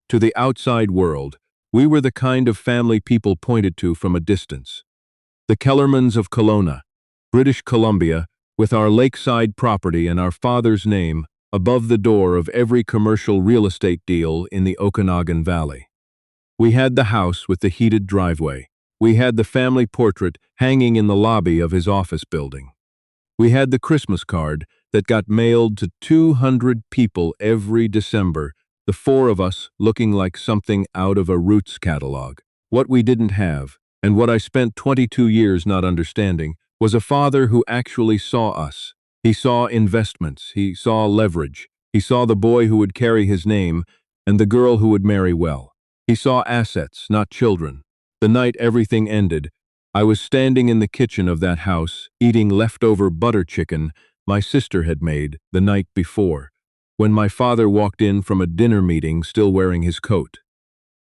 To the outside world, we were the kind of family people pointed to from a distance. The Kellermans of Kelowna, British Columbia, with our lakeside property and our father's name above the door of every commercial real estate deal in the Okanagan Valley. We had the house with the heated driveway. We had the family portrait hanging in the lobby of his office building. We had the Christmas card that got mailed to 200 people every December, the four of us looking like something out of a Roots catalog. What we didn't have, and what I spent 22 years not understanding, was a father who actually saw us. He saw investments, he saw leverage, he saw the boy who would carry his name and the girl who would marry well. He saw assets, not children. The night everything ended, I was standing in the kitchen of that house, eating leftover butter chicken my sister had made the night before, when my father walked in from a dinner meeting still wearing his coat.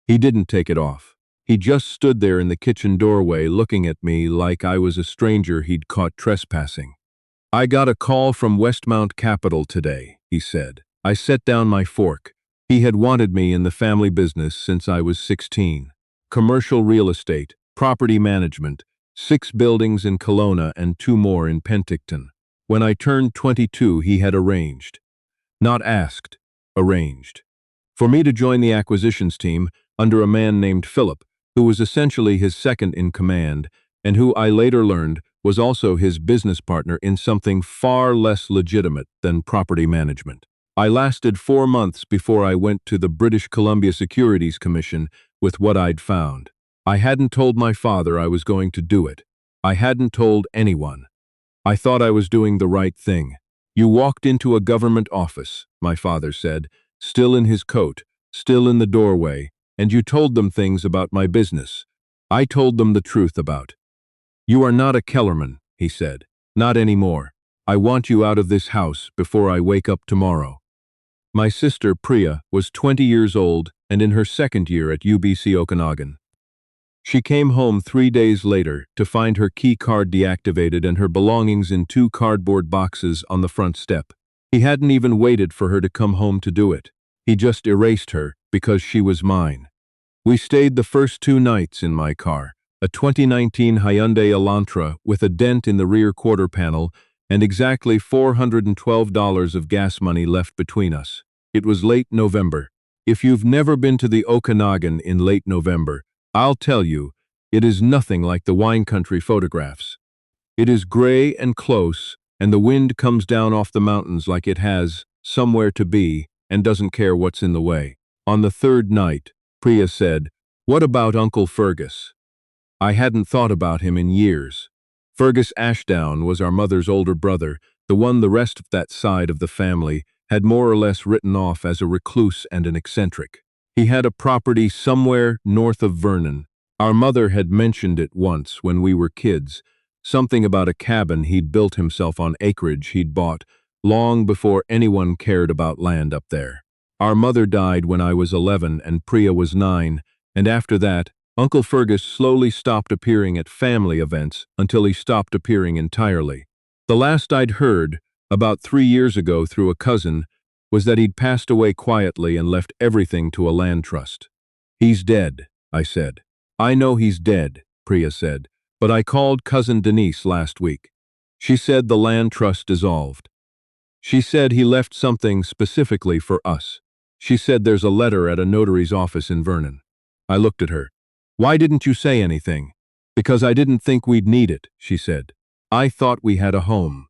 He didn't take it off. He just stood there in the kitchen doorway looking at me like I was a stranger he'd caught trespassing. "I got a call from Westmount Capital today," he said. I set down my fork. He had wanted me in the family business since I was 16. Commercial real estate, property management, 6 buildings in Kelowna and 2 more in Penticton. When I turned 22, he had arranged. Not asked, arranged. For me to join the acquisitions team under a man named Philip, who was essentially his second in command, and who I later learned was also his business partner in something far less legitimate than property management. I lasted 4 months before I went to the British Columbia Securities Commission with what I'd found. I hadn't told my father I was going to do it. I hadn't told anyone. I thought I was doing the right thing. "You walked into a government office," my father said, still in his coat, still in the doorway, "and you told them things about my business. I told them the truth about. You are not a Kellerman," he said. "Not anymore. I want you out of this house before I wake up tomorrow." My sister, Priya, was 20 years old and in her second year at UBC Okanagan. She came home 3 days later to find her key card deactivated and her belongings in 2 cardboard boxes on the front step. He hadn't even waited for her to come home to do it. He just erased her because she was mine. We stayed the first 2 nights in my car, a 2019 Hyundai Elantra with a dent in the rear quarter panel and exactly $412 of gas money left between us. It was late November. If you've never been to the Okanagan in late November, I'll tell you, it is nothing like the wine country photographs. It is gray and close, and the wind comes down off the mountains like it has somewhere to be and doesn't care what's in the way. On the 3rd night, Priya said, "What about Uncle Fergus?" I hadn't thought about him in years. Fergus Ashdown was our mother's older brother, the one the rest of that side of the family had more or less written off as a recluse and an eccentric. He had a property somewhere north of Vernon. Our mother had mentioned it once when we were kids, something about a cabin he'd built himself on acreage he'd bought long before anyone cared about land up there. Our mother died when I was 11 and Priya was 9, and after that, Uncle Fergus slowly stopped appearing at family events until he stopped appearing entirely. The last I'd heard, about 3 years ago through a cousin, was that he'd passed away quietly and left everything to a land trust. "He's dead," I said. "I know he's dead," Priya said, "but I called cousin Denise last week. She said the land trust dissolved. She said he left something specifically for us. She said there's a letter at a notary's office in Vernon." I looked at her. "Why didn't you say anything?" "Because I didn't think we'd need it," she said. "I thought we had a home."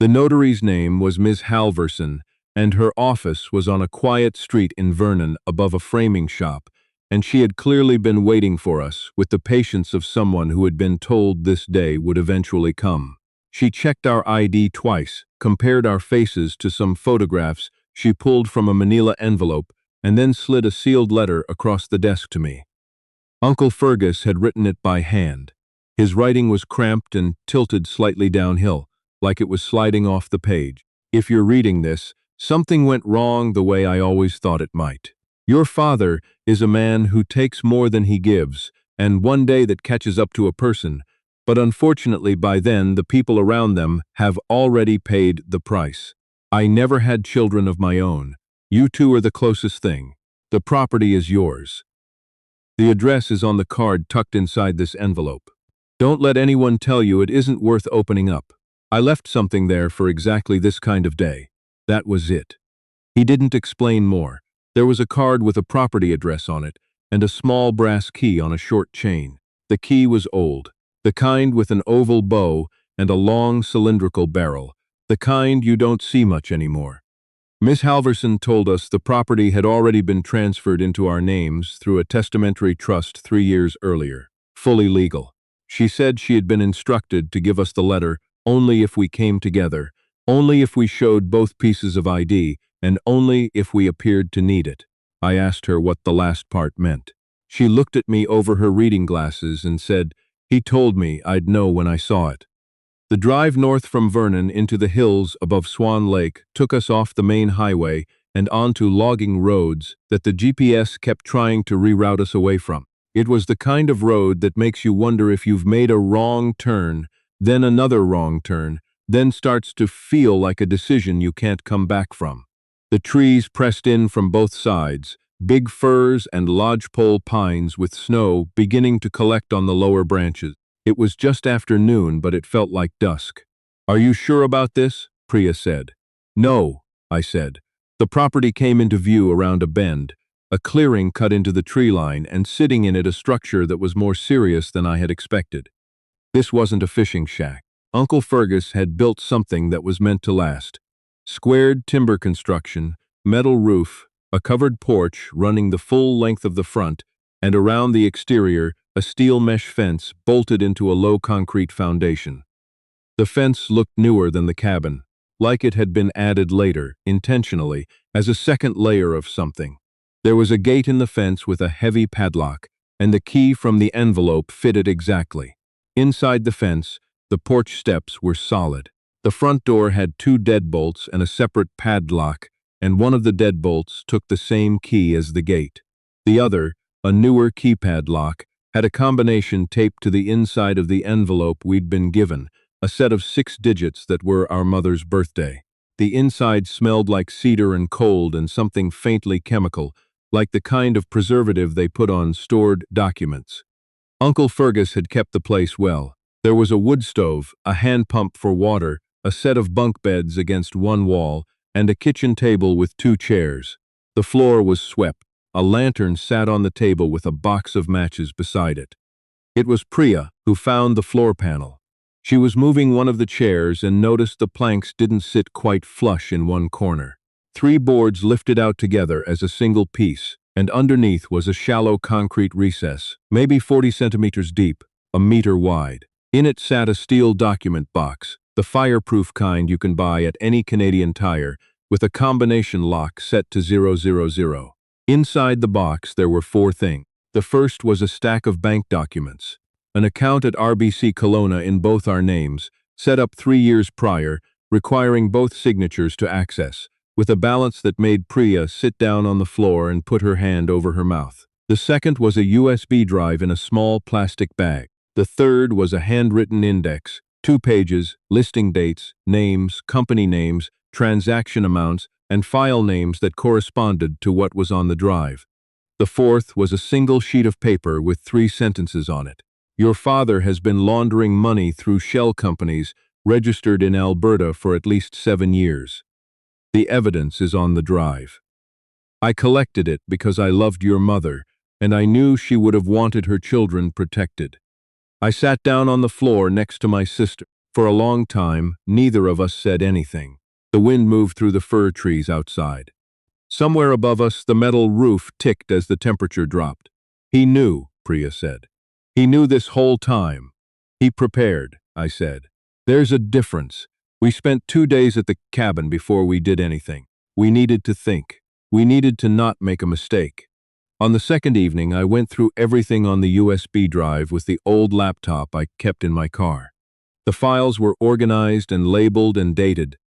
The notary's name was Ms. Halverson, and her office was on a quiet street in Vernon above a framing shop, and she had clearly been waiting for us with the patience of someone who had been told this day would eventually come. She checked our ID twice, compared our faces to some photographs she pulled from a manila envelope, and then slid a sealed letter across the desk to me. Uncle Fergus had written it by hand. His writing was cramped and tilted slightly downhill, like it was sliding off the page. "If you're reading this, something went wrong the way I always thought it might. Your father is a man who takes more than he gives, and one day that catches up to a person, but unfortunately by then the people around them have already paid the price. I never had children of my own. You two are the closest thing. The property is yours. The address is on the card tucked inside this envelope. Don't let anyone tell you it isn't worth opening up. I left something there for exactly this kind of day. That was it. He didn't explain more. There was a card with a property address on it, and a small brass key on a short chain. The key was old, the kind with an oval bow and a long cylindrical barrel, the kind you don't see much anymore. Miss Halverson told us the property had already been transferred into our names through a testamentary trust 3 years earlier, fully legal. She said she had been instructed to give us the letter only if we came together, only if we showed both pieces of ID, and only if we appeared to need it. I asked her what the last part meant. She looked at me over her reading glasses and said, "He told me I'd know when I saw it." The drive north from Vernon into the hills above Swan Lake took us off the main highway and onto logging roads that the GPS kept trying to reroute us away from. It was the kind of road that makes you wonder if you've made a wrong turn, then another wrong turn, then starts to feel like a decision you can't come back from. The trees pressed in from both sides, big firs and lodgepole pines with snow beginning to collect on the lower branches. It was just after noon, but it felt like dusk. "Are you sure about this?" Priya said. "No," I said. The property came into view around a bend, a clearing cut into the tree line, and sitting in it a structure that was more serious than I had expected. This wasn't a fishing shack. Uncle Fergus had built something that was meant to last. Squared timber construction, metal roof, a covered porch running the full length of the front, and around the exterior, a steel mesh fence bolted into a low concrete foundation. The fence looked newer than the cabin, like it had been added later, intentionally, as a second layer of something. There was a gate in the fence with a heavy padlock, and the key from the envelope fitted exactly. Inside the fence, the porch steps were solid. The front door had 2 deadbolts and a separate padlock, and one of the deadbolts took the same key as the gate. The other, a newer keypad lock, had a combination taped to the inside of the envelope we'd been given, a set of 6 digits that were our mother's birthday. The inside smelled like cedar and cold and something faintly chemical, like the kind of preservative they put on stored documents. Uncle Fergus had kept the place well. There was a wood stove, a hand pump for water, a set of bunk beds against one wall, and a kitchen table with 2 chairs. The floor was swept. A lantern sat on the table with a box of matches beside it. It was Priya who found the floor panel. She was moving one of the chairs and noticed the planks didn't sit quite flush in one corner. 3 boards lifted out together as a single piece, and underneath was a shallow concrete recess, maybe 40 centimeters deep, a meter wide. In it sat a steel document box, the fireproof kind you can buy at any Canadian Tire, with a combination lock set to 000. Inside the box there were 4 things. The first was a stack of bank documents, an account at RBC Kelowna in both our names, set up 3 years prior, requiring both signatures to access, with a balance that made Priya sit down on the floor and put her hand over her mouth. The second was a USB drive in a small plastic bag. The third was a handwritten index, 2 pages, listing dates, names, company names, transaction amounts, and file names that corresponded to what was on the drive. The fourth was a single sheet of paper with 3 sentences on it. "Your father has been laundering money through shell companies registered in Alberta for at least 7 years. The evidence is on the drive. I collected it because I loved your mother, and I knew she would have wanted her children protected." I sat down on the floor next to my sister. For a long time, neither of us said anything. The wind moved through the fir trees outside. Somewhere above us, the metal roof ticked as the temperature dropped. "He knew," Priya said. "He knew this whole time. He prepared," I said. "There's a difference. We spent 2 days at the cabin before we did anything. We needed to think. We needed to not make a mistake." On the second evening, I went through everything on the USB drive with the old laptop I kept in my car. The files were organized and labeled and dated.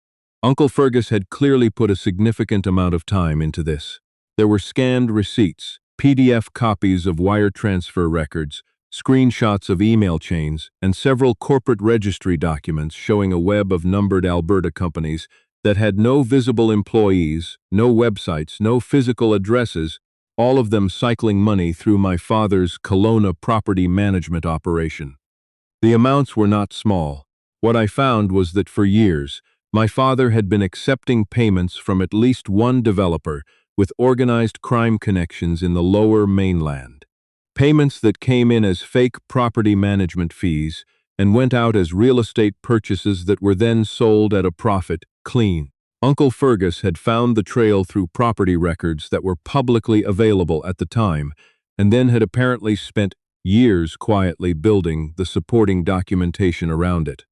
Uncle Fergus had clearly put a significant amount of time into this. There were scanned receipts, PDF copies of wire transfer records, screenshots of email chains, and several corporate registry documents showing a web of numbered Alberta companies that had no visible employees, no websites, no physical addresses, all of them cycling money through my father's Kelowna property management operation. The amounts were not small. What I found was that for years, my father had been accepting payments from at least one developer with organized crime connections in the lower mainland. Payments that came in as fake property management fees and went out as real estate purchases that were then sold at a profit, clean. Uncle Fergus had found the trail through property records that were publicly available at the time, and then had apparently spent years quietly building the supporting documentation around it.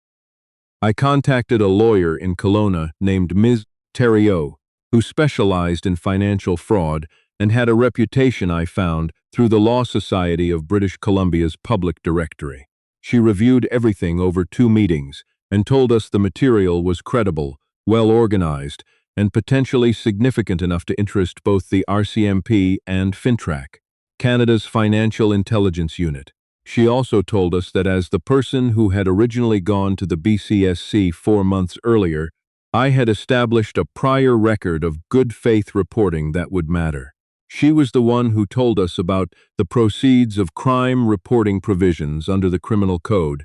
I contacted a lawyer in Kelowna named Ms. Theriault, who specialized in financial fraud and had a reputation, I found, through the Law Society of British Columbia's public directory. She reviewed everything over 2 meetings and told us the material was credible, well organized, and potentially significant enough to interest both the RCMP and FINTRAC, Canada's Financial Intelligence Unit. She also told us that as the person who had originally gone to the BCSC 4 months earlier, I had established a prior record of good faith reporting that would matter. She was the one who told us about the proceeds of crime reporting provisions under the Criminal Code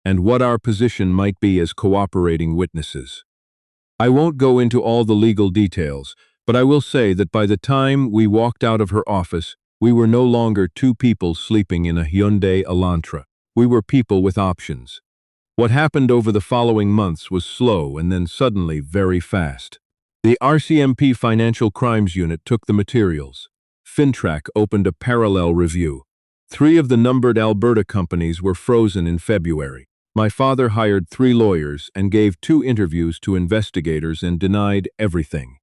and what our position might be as cooperating witnesses. I won't go into all the legal details, but I will say that by the time we walked out of her office, we were no longer 2 people sleeping in a Hyundai Elantra. We were people with options. What happened over the following months was slow and then suddenly very fast. The RCMP Financial Crimes Unit took the materials. FINTRAC opened a parallel review. 3 of the numbered Alberta companies were frozen in February. My father hired 3 lawyers and gave 2 interviews to investigators and denied everything.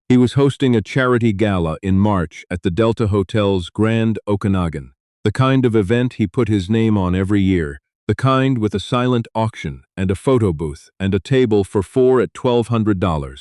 He was hosting a charity gala in March at the Delta Hotel's Grand Okanagan, the kind of event he put his name on every year, the kind with a silent auction and a photo booth and a table for 4 at $1,200,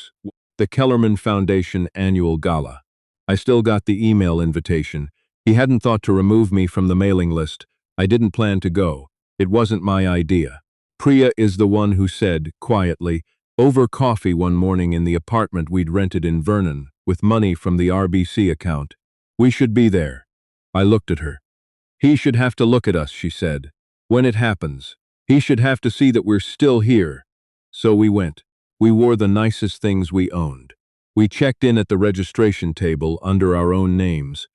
the Kellerman Foundation annual gala. I still got the email invitation. He hadn't thought to remove me from the mailing list. I didn't plan to go. It wasn't my idea. Priya is the one who said, quietly, over coffee one morning in the apartment we'd rented in Vernon, with money from the RBC account, "We should be there." I looked at her. "He should have to look at us," she said. "When it happens, he should have to see that we're still here." So we went. We wore the nicest things we owned. We checked in at the registration table under our own names.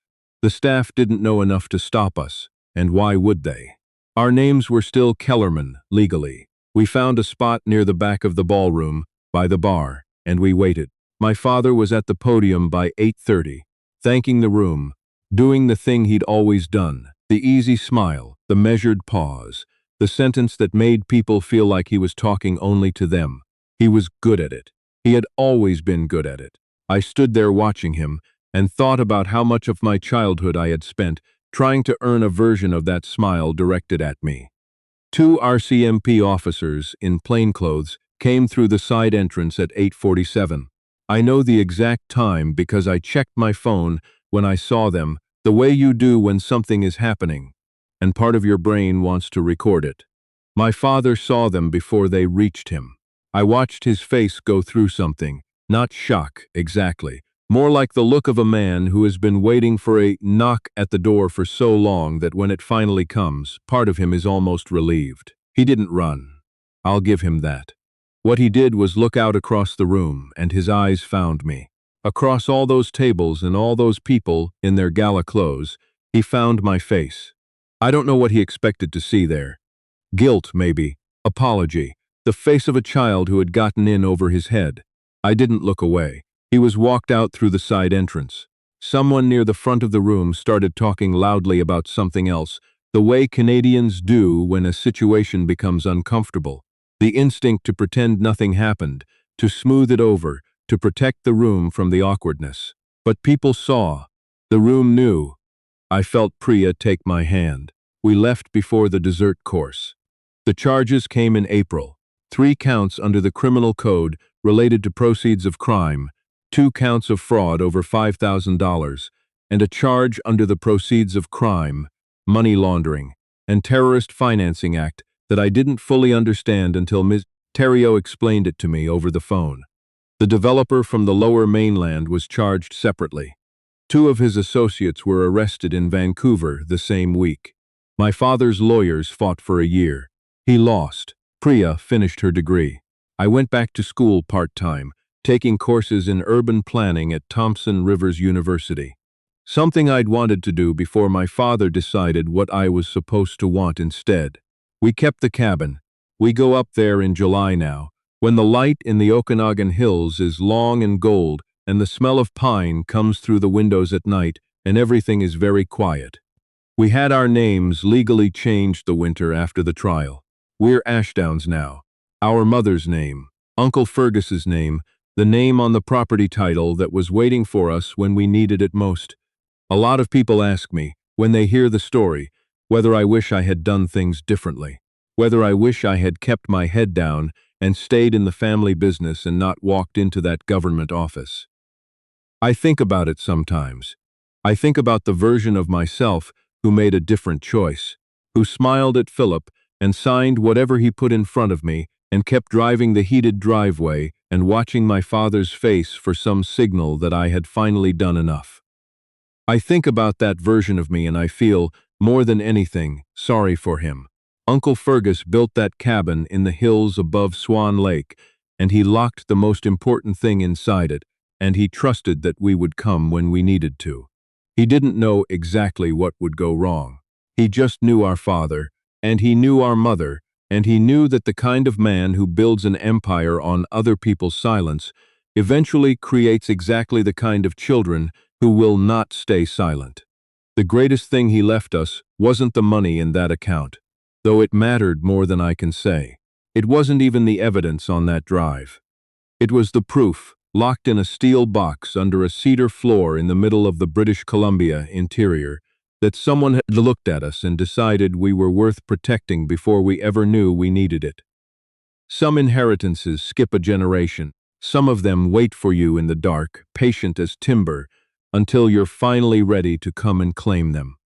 The staff didn't know enough to stop us, and why would they? Our names were still Kellerman, legally. We found a spot near the back of the ballroom, by the bar, and we waited. My father was at the podium by 8:30, thanking the room, doing the thing he'd always done, the easy smile, the measured pause, the sentence that made people feel like he was talking only to them. He was good at it. He had always been good at it. I stood there watching him and thought about how much of my childhood I had spent trying to earn a version of that smile directed at me. 2 RCMP officers in plainclothes came through the side entrance at 8:47. I know the exact time because I checked my phone when I saw them, the way you do when something is happening, and part of your brain wants to record it. My father saw them before they reached him. I watched his face go through something, not shock exactly, more like the look of a man who has been waiting for a knock at the door for so long that when it finally comes, part of him is almost relieved. He didn't run. I'll give him that. What he did was look out across the room, and his eyes found me. Across all those tables and all those people in their gala clothes, he found my face. I don't know what he expected to see there. Guilt, maybe. Apology. The face of a child who had gotten in over his head. I didn't look away. He was walked out through the side entrance. Someone near the front of the room started talking loudly about something else, the way Canadians do when a situation becomes uncomfortable. The instinct to pretend nothing happened, to smooth it over, to protect the room from the awkwardness. But people saw. The room knew. I felt Priya take my hand. We left before the dessert course. The charges came in April. 3 counts under the Criminal Code related to proceeds of crime, 2 counts of fraud over $5,000, and a charge under the Proceeds of Crime, Money Laundering, and Terrorist Financing Act that I didn't fully understand until Ms. Theriault explained it to me over the phone. The developer from the Lower Mainland was charged separately. Two of his associates were arrested in Vancouver the same week. My father's lawyers fought for a year. He lost. Priya finished her degree. I went back to school part-time, taking courses in urban planning at Thompson Rivers University. Something I'd wanted to do before my father decided what I was supposed to want instead. We kept the cabin. We go up there in July now, when the light in the Okanagan Hills is long and gold and the smell of pine comes through the windows at night and everything is very quiet. We had our names legally changed the winter after the trial. We're Ashdowns now. Our mother's name, Uncle Fergus's name, the name on the property title that was waiting for us when we needed it most. A lot of people ask me, when they hear the story, whether I wish I had done things differently, whether I wish I had kept my head down and stayed in the family business and not walked into that government office. I think about it sometimes. I think about the version of myself who made a different choice, who smiled at Philip and signed whatever he put in front of me and kept driving the heated driveway and watching my father's face for some signal that I had finally done enough. I think about that version of me and I feel, more than anything, sorry for him. Uncle Fergus built that cabin in the hills above Swan Lake, and he locked the most important thing inside it, and he trusted that we would come when we needed to. He didn't know exactly what would go wrong. He just knew our father, and he knew our mother, and he knew that the kind of man who builds an empire on other people's silence eventually creates exactly the kind of children who will not stay silent. The greatest thing he left us wasn't the money in that account, though it mattered more than I can say. It wasn't even the evidence on that drive. It was the proof, locked in a steel box under a cedar floor in the middle of the British Columbia interior, that someone had looked at us and decided we were worth protecting before we ever knew we needed it. Some inheritances skip a generation. Some of them wait for you in the dark, patient as timber, until you're finally ready to come and claim them.